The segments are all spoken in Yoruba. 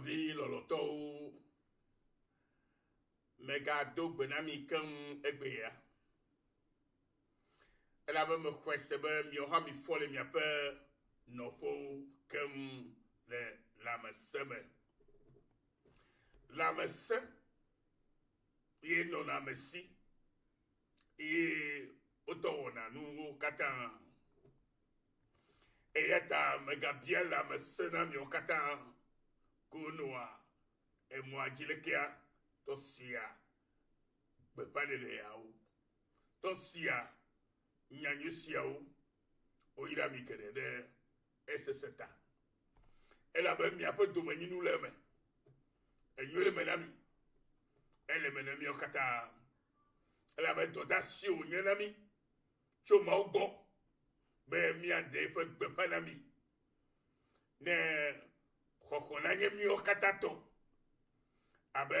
vie loloto mega do benami kan egbeya ela be me kwese be mi ha mi fole mi ape no fo kem le la meseme la messe ye no na mesi e otona nu katan eyata mega bien la messe na mi katan kunwa e mo ajilekia to sia be pade de yawo to sia nyanyu sia o ira mi kede de SSTA ela be mi apo do manyi nu leme enyole menami ele menami okata ela be to da si o nyanami choma ogbo be mi ade fe be panami ne kokona nye mi okata to abe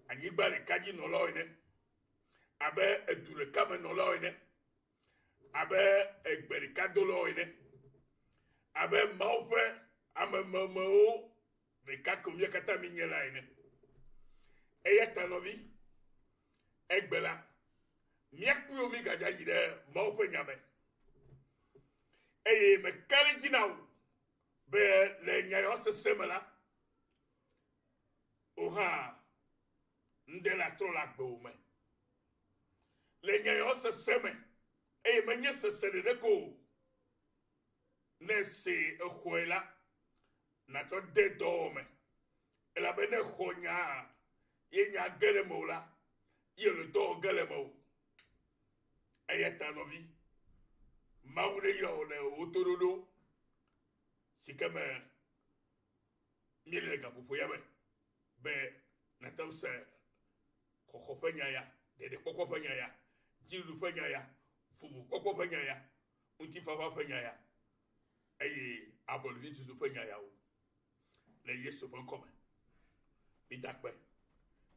anyigba le kaji no lo ine abe edure kame no lo ine abe egberi kado lo ine abe maufe amememo le kakomye kata minyela ine eyata novi egbela miakpu omi gaja yide maufe nyame eye me kaliji now be le nyayo se semela oha ndela trola gbo me le nyayo se seme eye menye se sede ko ne se ehoela na to de dome ela bene khonya ye nya gele mola ye le do gele mo ayeta novi maure yo le otorodo sikame miele ka pupo yame be na tamse koko fanya ya de koko fanya ya jiru fanya ya fufu koko fanya ya unti fafa fanya ya ayi abol visu fanya ya o le yesu pon come mi dakpe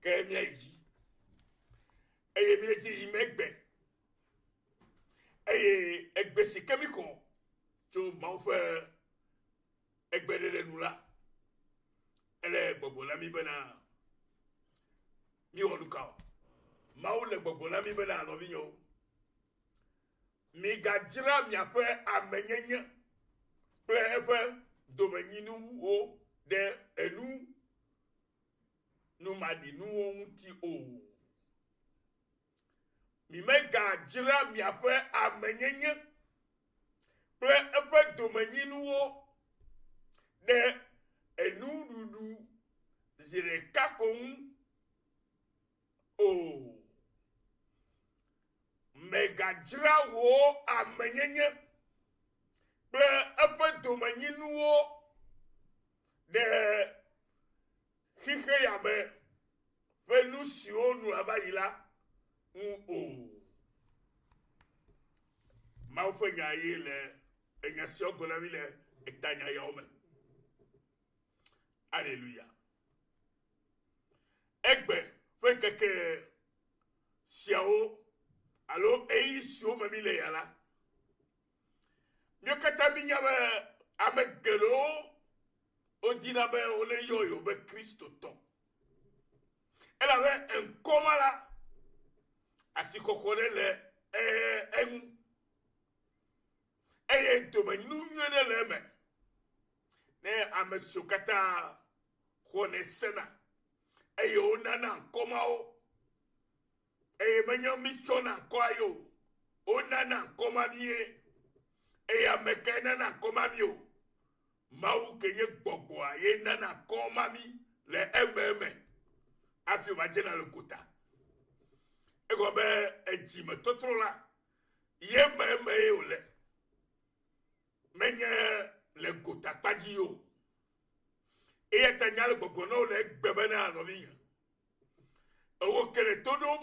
ke mi ayi ayi mi le ti imegbe ayi egbesi kemiko to ma fe egbedede nula ele gbogbo la mi bena mi wonuka ma o le gbogbo la mi bena no vinyo mi gajira mi ape amenyenye ple efe domenyinu o de enu no madi nu onti o mi mega jira mi ape amenyenye ple efe domenyinu o de enu dudu zire kakon o mega jira wo amenyenye ple efe domenyinu o de hike yame venu si onu abayila o ma ofenya yele enya si ogola mi le etanya ya ome alléluia egbe fe keke siao alo eyi sio mami le yala nyokata minyabe amegelo odina be ole yoyo be Kristo to ela be enkomala asikokore le en eye domenu nyene le me ne amesukata khone sena eye onana komao eye menyo michona kwayo onana komamie eye amekena na komamio mau kenye gbogbo ye nana komami le ememe afi wa jena le kota ego be ejime totrola ye meme ole menye le kota paji yo e tanya le gbogbo no le gbebe na no vinya owo kele todo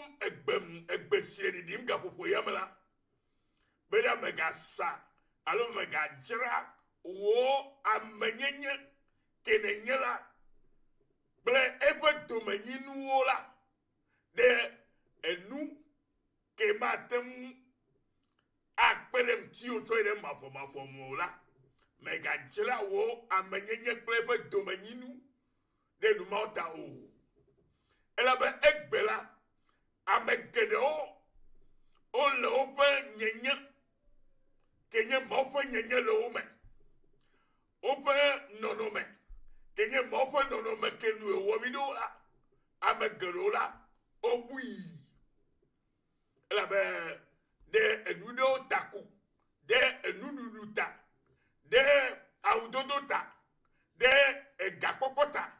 egbesie di dim ga popo yamala be da mega sa alo mega jira wo amenyenye kenenyela ble efe domenyinu wola de enu ke matem akpelem ti o so ide mafo mola mega jira wo amenyenye ble efe domenyinu de nous mota o. Elle avait ekbela amegedeo on le open nyenya kenye mofa nyenya le ome open nonome kenye mofa nonome kenu e womido la amegedeo la obui. Elle avait de enudo taku de enududuta de audodota de egakokota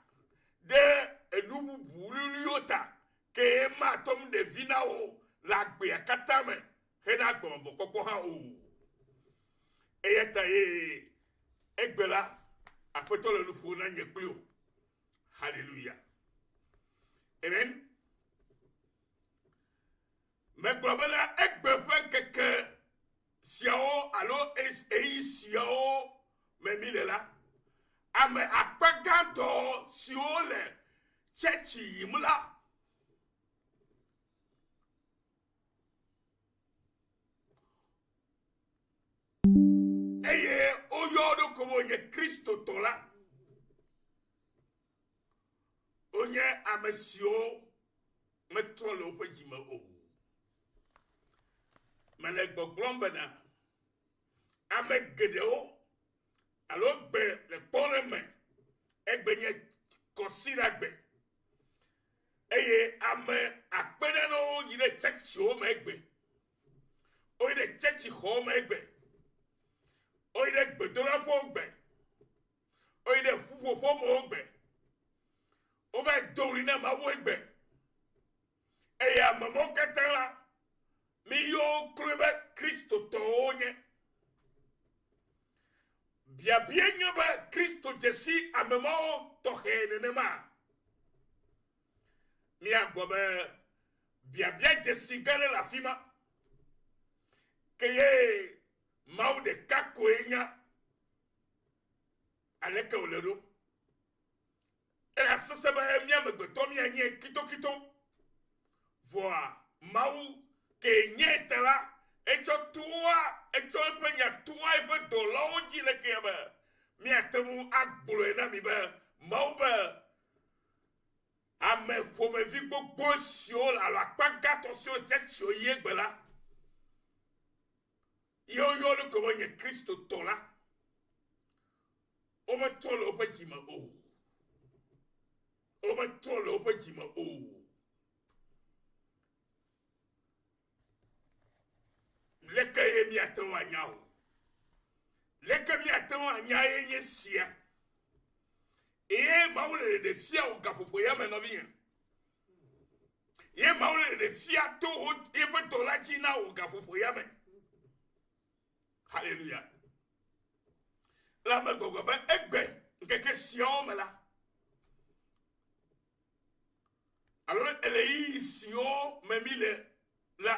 de enububululiota ke ma tom de vinao la gbe katame hena gbon kokoko ha o eyeta e egbela apotolo lufu na nyeklu. Hallelujah. Amen. Me globala egbefen keke siao alo ei siao me milela ame akpaganto siole chechi yimula eye oyodo como nye Kristo tola onye amesio metrolo pejima o mane gbogblombena ame gedeo alo gbe le poreme egbenye kosiragbe eye ame akpedeno yire chechi o megbe oyide chechi ho megbe oyide gbedora fo gbe oyide fufo fo mo gbe ove dorina ma wo gbe eye amamo ketela mi yo klube Kristo toonye bia bienyo ba Kristo jesi amemo tohenenema mi agbobe bia jesi gare la fima keye maude kako enya aleka oledo era seseba mi amegbeto mi anye kito voa mau ke nyetela echo tua echo fenya tua ibe dolo jile kebe mi atemu agbolo na mi be mau be ame fome vi gbogbo sio la lo apagato sio checho yegbela yo no ko nye Kristo tola o me tolo pe jima o o me tolo pe jima o leke ye mi aton anyao leke mi aton anyaye nye sia e maule de fia o gapopo ya me no bien ye maule de fia to o e pe to la china o gapopo ya me. Hallelujah. La me gogo ba egbe nkeke sion me la alors elei sio me mile la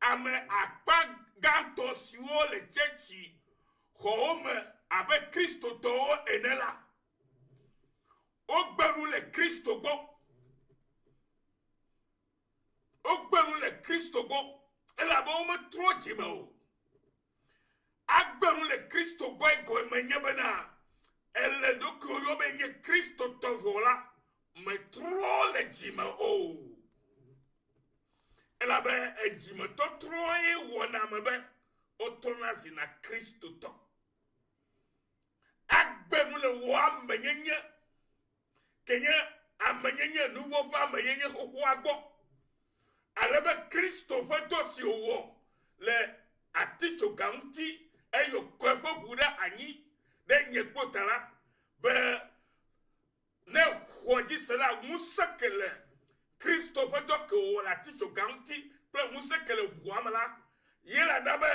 ame akpa ganto sio le chechi home avec Kristo to enela ogbenu le Kristo go ogbenu le Kristo go ela bo me troji me o agbenu le Kristo go ego menye bena ele do ko yo benye Kristo to vola me tro le jima o ela be ejima to tro e wona me be otona zina Kristo to agbenu le wa menye kenye amenye nouveau va menye ho agbo alebe Kristo fa to si owo le aticho ganti eyo kwefo buda anyi de nyekotala be ne hoji sala musekele Kristo fa to ko la aticho ganti ple musekele huamala yela dabe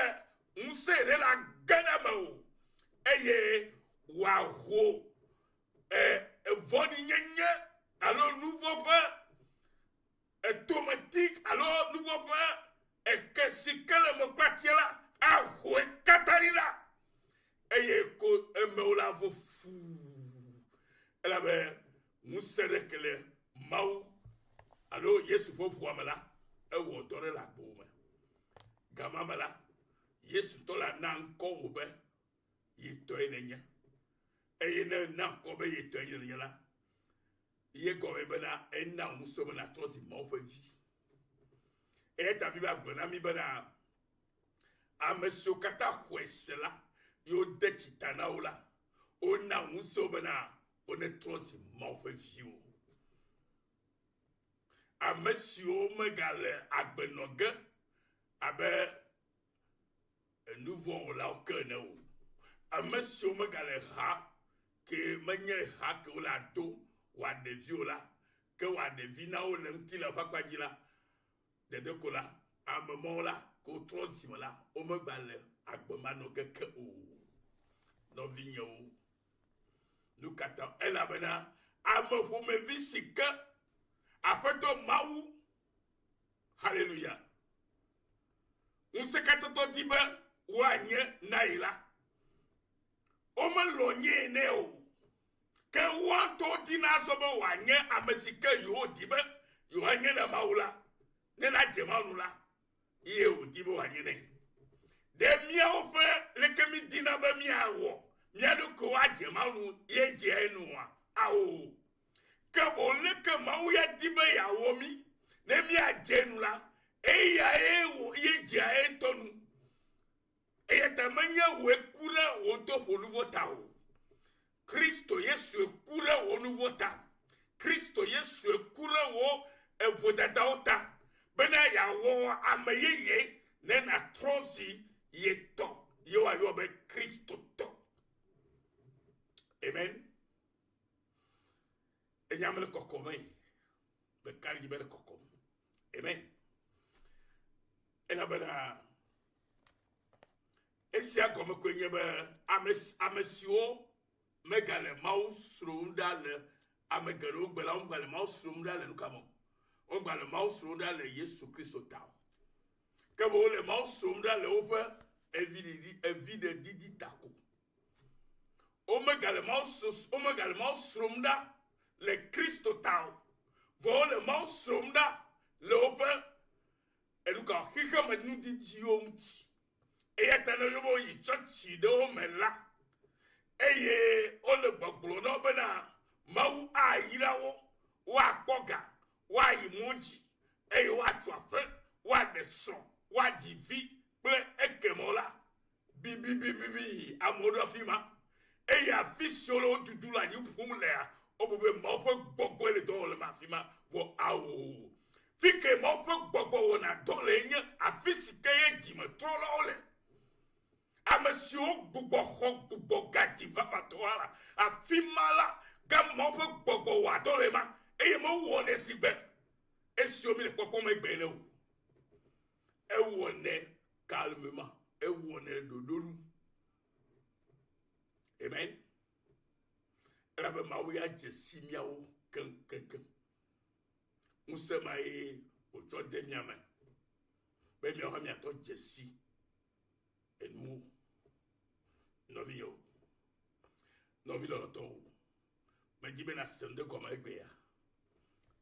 musere la gana mo eye wa ho voni nyenye alors nouveau pas automatique alors nouveau pas et que si quel me patiela a ho katarila eye ko emeola vo fu ela be musere kele mau alors yesu fo fu amala e wo dore la boma gama mala yesu to la nan ko obe yi to enenya eye na ko be yi to enenya la Ye comme bena ena muso bena trosi maufeji. Et ta biba bena mi bena amesio kata huesela yo de chitana ola. Ona muso bena one trosi maufeji o. Amesio megale agbenoge abe nouveau la okene o. Amesio megale ha ke menye ha ke ola do wa devi ola ke wa devi na o lem ti la fakpaji la de kola a moment la ko troisième la o me gbale agbemano keke o no vinyo nous kata ela bena ame fo me visike apeto mawu hallelujah on se katoto dibe wa nye na ila o me lo nye ne o ke wanto dina sobo wanye amesike yo dibe yo anye na maula ne na jemanu la iye o dibe wanye ne de mia ofe lekemi dina ba mia wo mia do ko ajemanu ye je enu wa awo ke bo leke mawu ya dibe ya wo mi ne mia jenu la e ya e wo ye je etonu e tamanya we kura wo to foluvo tawo Christo Yesu ekura wo nouveau Christo Yesu ekura wo evodada ota bena ya wo ameyeye ne na trosi yeto yo ayo be Christo to amen enyamele kokome be kari be kokom amen ena bena esia comme ko nyebe amesio megale maus runda le amegalo gbela ngale maus runda le nukamo ngale maus runda le Yesu Kristo ta ke bo le maus runda le ofe evide didi tako o megale maus runda le Kristo ta vo le maus runda le ofe eduka hika manudi jiomti e yatana yobo yi chachi de o mela eye ole gbogbo no bena mawu ayirawo wa poga wa yimunji eye wa twafe wa deso wa divi ple ekemola bibi amodo fima eye afisiolo dudula yipumle obobe mofo gbogbo ele do le mafima wo awo fike mofo gbogbo wona dole nye afisike ye jime trolo ole Amesio gbogbo gadi vapatoala afimala gammo gbogbo wa dolema eye mo wone sigbe esio mi le popo me gbele o e wone calmement e wone dodolu amen la be mawia jesimia o ken musema e ojo de miame be mi o ha mi ato jesi enu novio lo to me dibe na sende comme egbe ya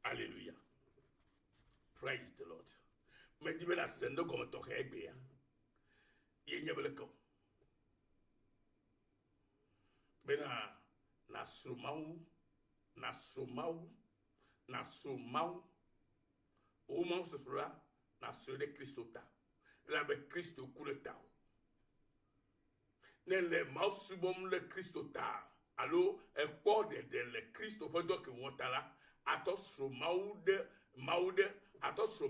hallelujah praise the Lord me dibe na sende comme to egbe ya ye nyebele ko bena na somau o mo se fera na so de Kristo ta la be Kristo kuleta ne le mausubom le Kristo ta alo e pode de le Kristo podo ke wotala atosro maude atosro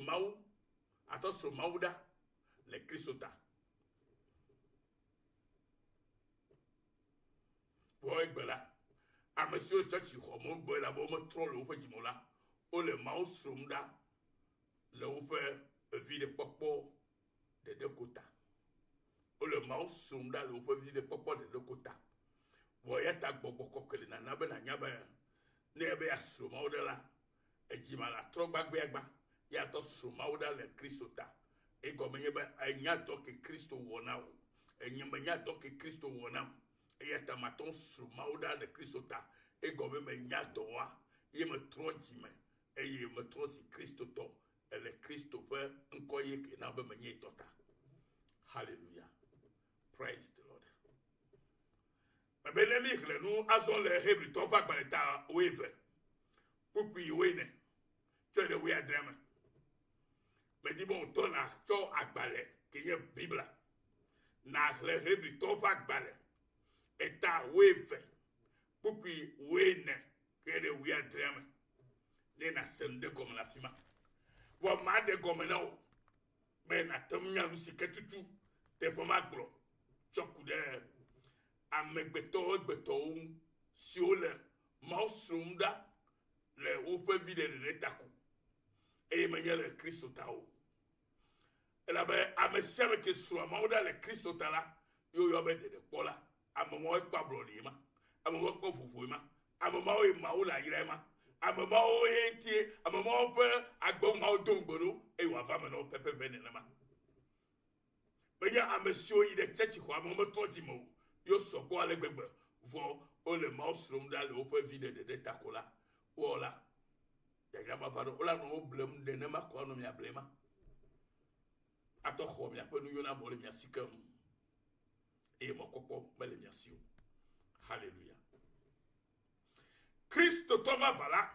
mauda le Kristo ta boy bela a monsieur chachi homo boy la bo mo trolo o fajimola o le mausumda le o fe vide popo de kota o le mausumda le o fe vide popo de kota voyata gbogbo kokele na be na nyaba ne be asoma o de la ejima la trogba gbegba ya to soma o da le Kristo ta e go menye be anya to ke Kristo wona o enyemenya to ke Kristo wona e ya tamaton soma o da le Kristo ta e go menya doa ye me tronjime e ye me trosi Kristo to e le Kristo fe nkoye ke na be menye tota hallelujah praise the Lord. Benemi le nous azon le hebri to fa gbaleta weve pour y tu es de oui à drame. Mais dis bon, ton a cho akbalé, qui est Bible. Na le hebri ton va akbalé. Et ta oui fait. Pour qu'il oui qui est de oui à drame. Ne na sende comme la fima. Pour ma de comme non. Mais na temnya nous si que tout. Te pour ma glo. Chokou de. Amegbeto si o le mausumda le ope vide de taku. Et me le Christ tao. Et là ben ameseme ke sur mauda le Christ tala yo be de pola amamo e pa blodima amamo ko fufuima amamo e maula irema amamo e ti amamo pe agbo ma odogboro e wa fama no pepe venema. Ben ya amesio yi de chechi ko amamo tojimo yo soko ale gbegbe vo o le mausrum da le ope vide de takola ola. Ya ma fado ola no blem de nema ko no mia blema atoko mia pe nu yona mo le mia sikam e mo kokko me le mia sio. Hallelujah. Christ tova vala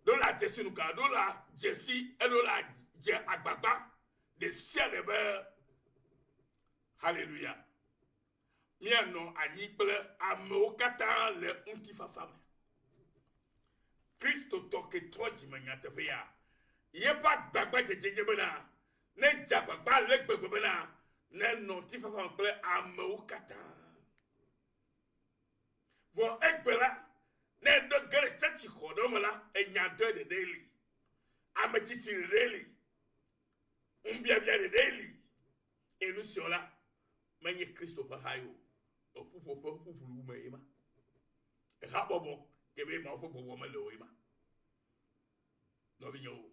do la jesi nu ka do la jesi e do la je agbagba de sia de be. Hallelujah. Mia no anyi ple ame kata le untifa fame. Christ toke troji manyate pe ya. Ye pa gbagba jeje bena. Ne jabagba le gbegbe bena. Ne no tifa fame ple ame kata. Vo egbela ne do gere chachi kodomala e nyade de daily. Ame chichi de daily. Umbia bia de daily. Enu siola menye Christopher hayo. Opupu meima. E rabobo kebe ma opupu ma le oima. No vinyo.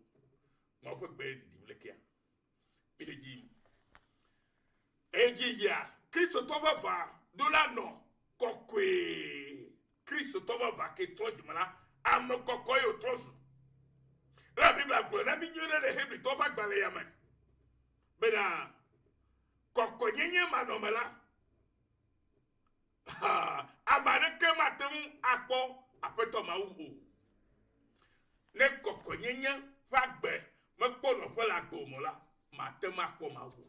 Ma opupu be di mlekia. Ile jim. Eji ya Christo tova va dola no kokwe. Christo tova va ke troji mala am kokoyo trozu. La Bible a na minyore de hebri tova gbale ya man. Bena kokonyenye manomela. Amane ke matem akpo apeto ma uwo. Ne kokonyenye fagbe me pono fe la gomola matem akpo ma uwo.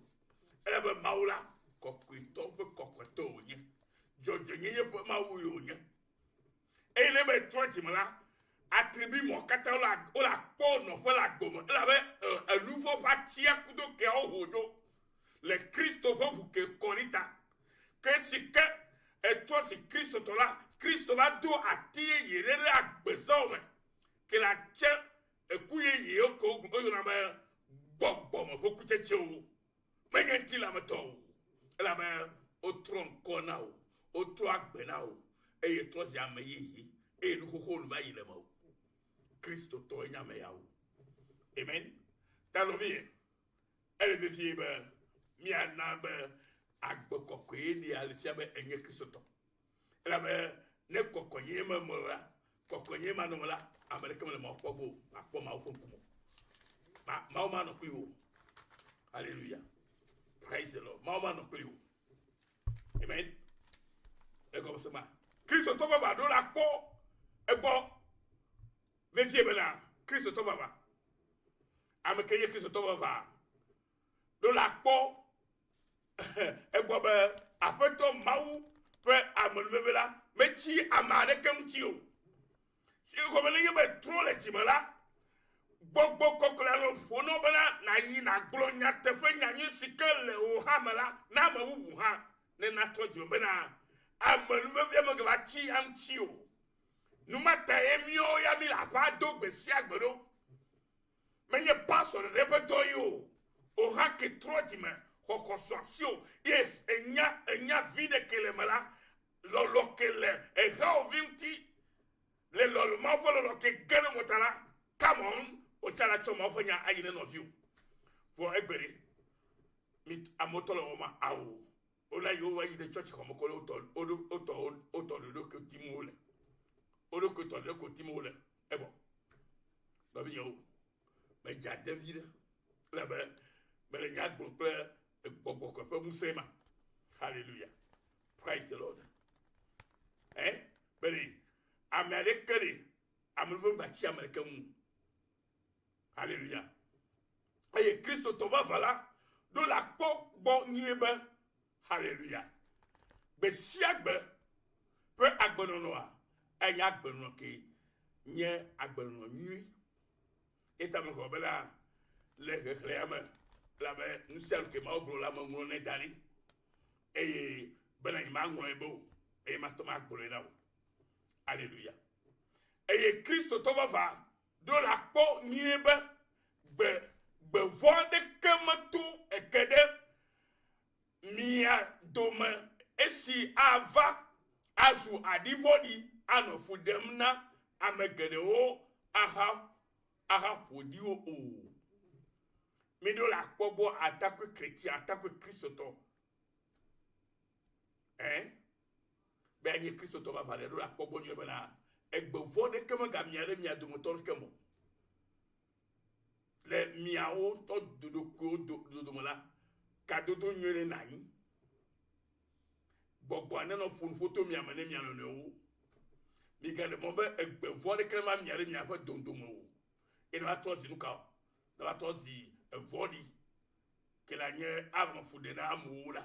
Ebe maula kokwito fe kokweto onye. Jojo nyenye fe ma uwo onye. E ne be troji mala attribu mo kata ola pono fe la gomo. La be un nouveau fatia kudo ke ohojo. Le Christophe vous que konita. Que si que et toi si Christ tola Christ va do atie yere agbesome que la che ekuye ye ko oyo na ba gbogbo mo boku cheche o menyen kila meto la ba o tron kona o tro agbena o e ye to si ameyi e nu ko lu ba yile mo Christ to nya me ya o. Amen. Talovie elle vivie ba mi anaba agbokoko edi alisia be enye Kristo. Ela be ne kokoye ma mola, kokoye ma no mola, America me ma okpogo, akpo ma okunkumo. Ma ma no kliwo. Hallelujah. Praise the Lord. Ma no kliwo. Amen. E comme ça ma. Kristo to baba do la kpo egbo. Vetie be na Kristo to baba. America ye Kristo to baba. Do la kpo egbobe apeto mau pe amonvela mechi amade kemtio si ko bele yebe tro le timala gbogbo kokla no fono bana na yi na glo nya tefe nya nyi sikele o hamala na mawu ha ne na toji bana amonvela mo ga chi amtio numata emio ya mi la pa do gbesi agbero menye pastor repeto yo o ha ke troji me Hokosasio, yes, enya vide que le mala, lo que le, e gao vinti, le lo mafolo lo que gane motala, come on, o chala choma ofanya ayine no view. For egberi, mit amotolo oma au, ola yo wa yide church como kolo oto do que timole. Odo que to do que timole. Evo. Lo vi yo. Me ja David, la be, me le nya gbo hallelujah. Praise the Lord. But America Amelvon bachi Américain. Alléluia. Et Christ te va voilà. De la peau bon niebe. Alléluia. Mais si agbe peut agbe noa. Et y agbe no ki nye agbe no nuit. Et ta me kobela le reclame la be nous sommes que ma obro la mo ngone dali. Et ben il m'a ngone bo et ma toma agbe là. Alléluia. Et Christ te va de la peau niebe be vode kematu ekede mia dome esi ava azu adivodi anofu demna amegede o aha podi o mi do la pobo attaque chrétien attaque Christo ben ni Christo va valer do la pobo ni bena egbe vode kemga miare mia dome tor kemo le miao to do la kado to nyere nai gbogbo aneno fun photo mi amane mi anone o mi ga de mo be egbe vode krema miare mi afa dondomo o eno atozi nuka na atozi vodi ke la nye avon fude na amula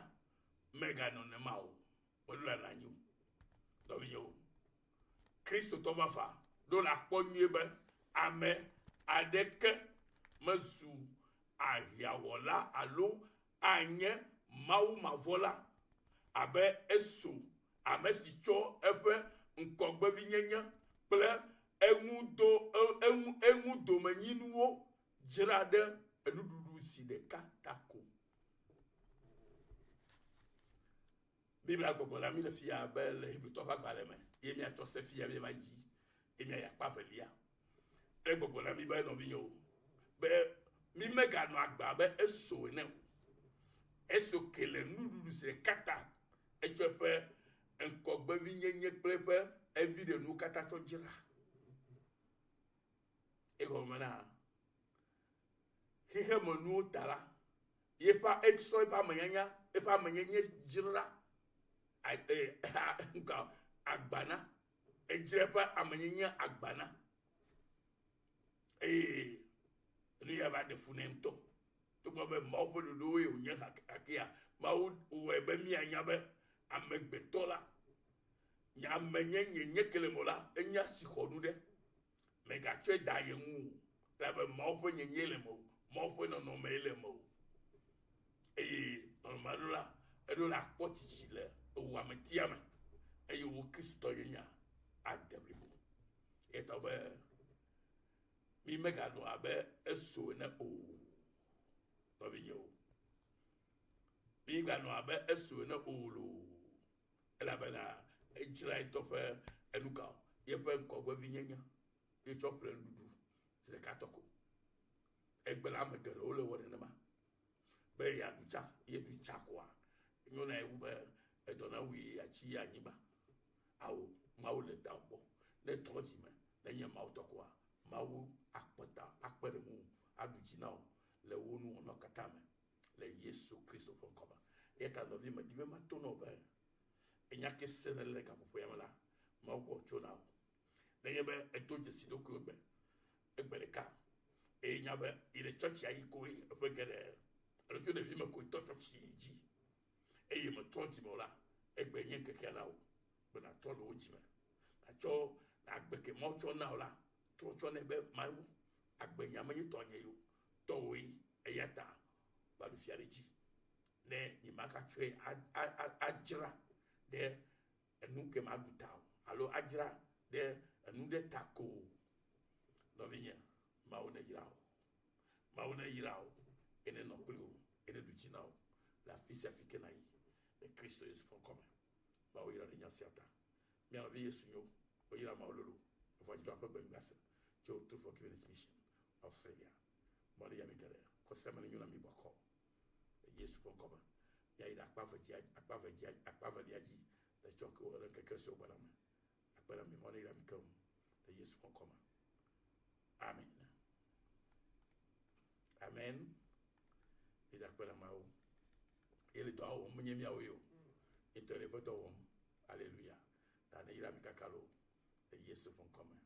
mega non ne mao odula na nyu do mi yo Christ to va fa do la ponye be ame adeke mazu ayawola alo anye mau mavola abe eso amesicho efe nkogbe vinyenya ple enu do manyinuo jirade enududu si de katako Bibla gbogbo la mi le fia be le hibito fa gbale me yemi ato se fia be maji emi ya pa felia le gbogbo la mi ba no vinyo be mi mega no agba be eso ne eso kele nududu se kata echefe enkogbe vinyenye plepe evide nu kata to jira ego mana hihe monu tala yepa exo pa manyanya epa manyenye jira nka agbana ejirepa amanyenya agbana ni ya va de funemto to be mo bo do e onya akia ma o ebe mi anya be amegbetola nya menyenye kelemola enya sikodu de mega twe dayemu la be mo bo nyenye le mo bo no mele mo normalla edo la potiti le o ametiame wo Kristo yenya adeblibo etobe mi mega no abe eso na o bavinyo mi ga no abe eso na o lo ela bana ejira itofe enuka yepe nkogwe vinyenya e chople ndudu se katoko egbela megere ole wona na ma be ya ducha ye ducha kwa nyona ewube edona wi achi anyiba awo mawo le dawo le trojime le nya mawo tokwa mawo akpata akpere mu aduchina le wonu ono katame le Yesu Kristo fonkoba eta no vi ma dibe matono ba enya ke senele ka popo yamala mawo ko chona le yebe etoje sidoku be egbereka enya be ile church ayi ko efekere le fi de vi ma ko to church ji eye mo toji mo la egbe yen keke la o be na to lo ojime na cho na agbeke mo cho na la to cho ne be mawu agbe nya me to nye yo to wi eyata ba du fiareji ne ni maka twe ajira de enu ke ma duta alo ajira de enu de tako no vinya mauna yirao ene no plio ene du chinao la fils africaine aí de Cristo Yesu pour commun ba o ira de nyasiata mi en vie sunyo o ira ma ololo o va jito apa bengasa jo to for given mission Australia mari ya mikere ko semana nyuna mi bako Yesu pour commun ya ira akpa diaji de choko o le keke so barama akpa mi mari ira mikom de Yesu pour commun amen amen et akpa mao ele do o mnyemi awo yo interpreto alléluia ta ne ira mikakalo de Yesu pour commun